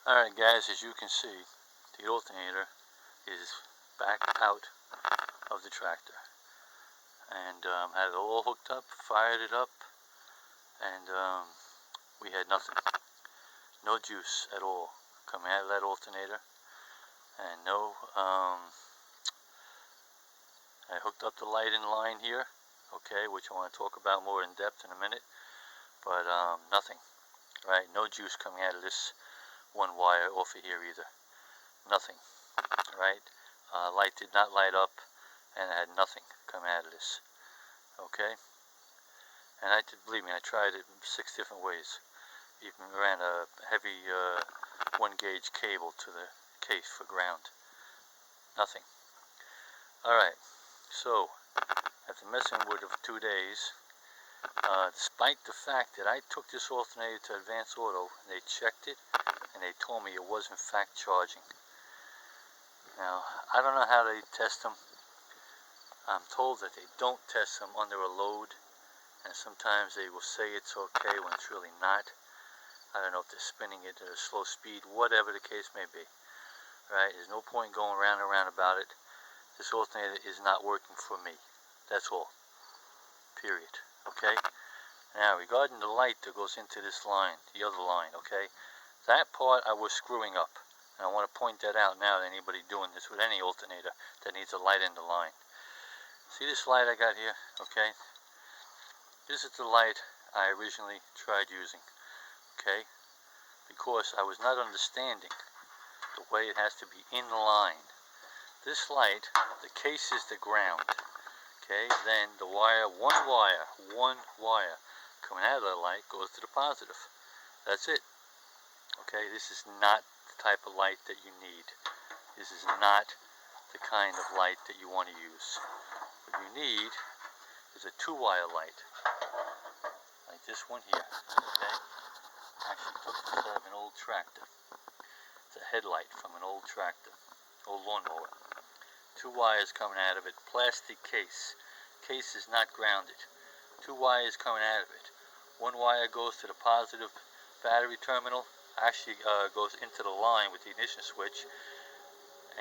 Alright guys, as you can see, the alternator is back out of the tractor. And had it all hooked up, fired it up, and we had nothing. No juice at all coming out of that alternator. And no, I hooked up the light in line here, okay, which I want to talk about more in depth in a minute. But nothing, right? No juice coming out of this one wire off of here either. Nothing, right? Light did not light up, and I had nothing coming out of this, okay? And believe me, I tried it 6 different ways. Even ran a heavy 1-gauge cable to the case for ground. Nothing. Alright, so after messing with it for 2 days, despite the fact that I took this alternator to Advance Auto, they checked it and they told me it was in fact charging. Now, I don't know how they test them. I'm told that they don't test them under a load, and sometimes they will say it's okay when it's really not. I don't know if they're spinning it at a slow speed, whatever the case may be. Right? There's no point going round and round about it. This alternator is not working for me. That's all. Period. Okay? Now, regarding the light that goes into this line, the other line, okay? That part I was screwing up. And I want to point that out now to anybody doing this with any alternator that needs a light in the line. See this light I got here? Okay? This is the light I originally tried using. Okay? Because I was not understanding the way it has to be in the line. This light, the case is the ground. Okay? Then the wire, one wire coming out of the light goes to the positive. That's it. Okay? This is not the type of light that you need. This is not the kind of light that you want to use. What you need is a 2-wire light, like this one here. Okay? I actually took this out of an old tractor. It's a headlight from an old tractor, old lawnmower. 2 wires coming out of it, plastic case. Case is not grounded. 2 wires coming out of it. 1 wire goes to the positive battery terminal, actually goes into the line with the ignition switch,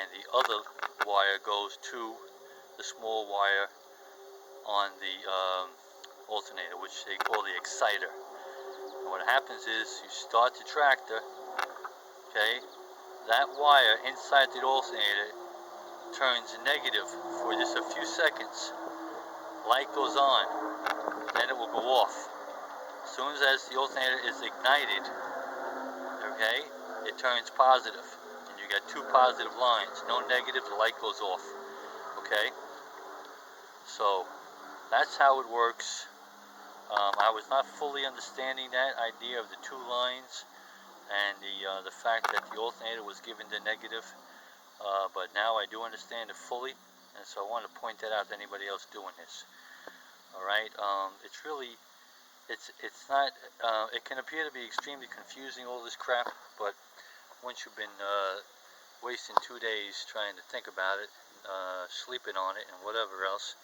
and the other wire goes to the small wire on the alternator, which they call the exciter. And what happens is you start the tractor, okay, that wire inside the alternator turns negative for just a few seconds. Light goes on, then it will go off. As soon as the alternator is ignited, okay, it turns positive. And you got 2 positive lines, no negative, the light goes off. Okay? So, that's how it works. I was not fully understanding that idea of the 2 lines and the fact that the alternator was given the negative. But now I do understand it fully, and so I want to point that out to anybody else doing this. Alright, it's really, it's not, it can appear to be extremely confusing, all this crap, but once you've been wasting 2 days trying to think about it, sleeping on it, and whatever else,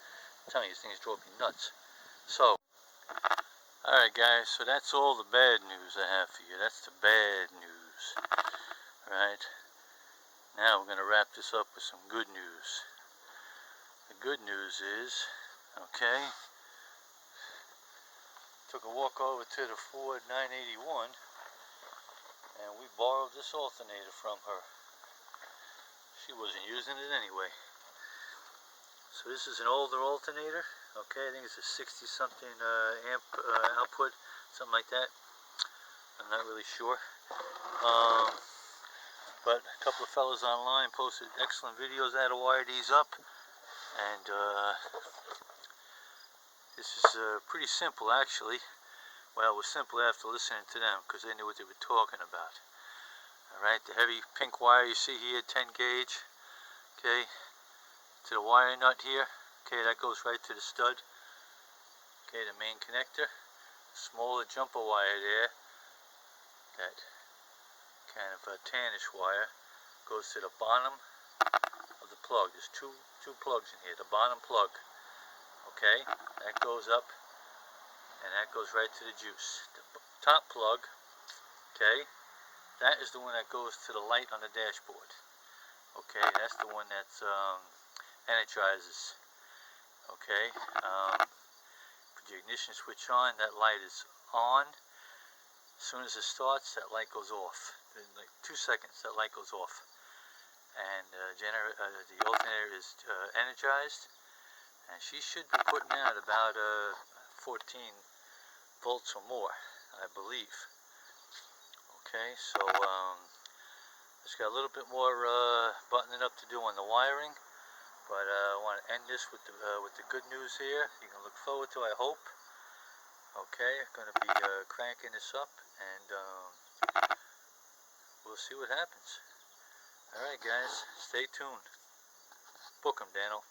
I'm telling you, these things drove me nuts. So, alright guys, so that's all the bad news I have for you. That's the bad news. Alright, now we're going to wrap this up with some good news. The good news is, okay, took a walk over to the Ford 981, and we borrowed this alternator from her. She wasn't using it anyway. So this is an older alternator, okay, I think it's a 60-something amp output, something like that. I'm not really sure. But a couple of fellas online posted excellent videos how to wire these up, and this is pretty simple actually. Well, it was simple after listening to them because they knew what they were talking about. Alright, the heavy pink wire you see here, 10 gauge, okay, to the wire nut here, okay, that goes right to the stud, okay, the main connector, smaller jumper wire there, that kind of a tannish wire, goes to the bottom of the plug. There's two plugs in here, the bottom plug, okay, that goes up, and that goes right to the juice. The top plug, okay, that is the one that goes to the light on the dashboard. Okay, that's the one that's energizes. Okay, put your ignition switch on, that light is on. As soon as it starts, that light goes off. In like 2 seconds, that light goes off. And the alternator is energized, and she should be putting out about 14 volts or more, I believe. Okay, so just got a little bit more buttoning up to do on the wiring, but I want to end this with the good news here. You can look forward to, I hope. Okay, going to be cranking this up, and we'll see what happens. All right, guys, stay tuned. Book 'em, Daniel.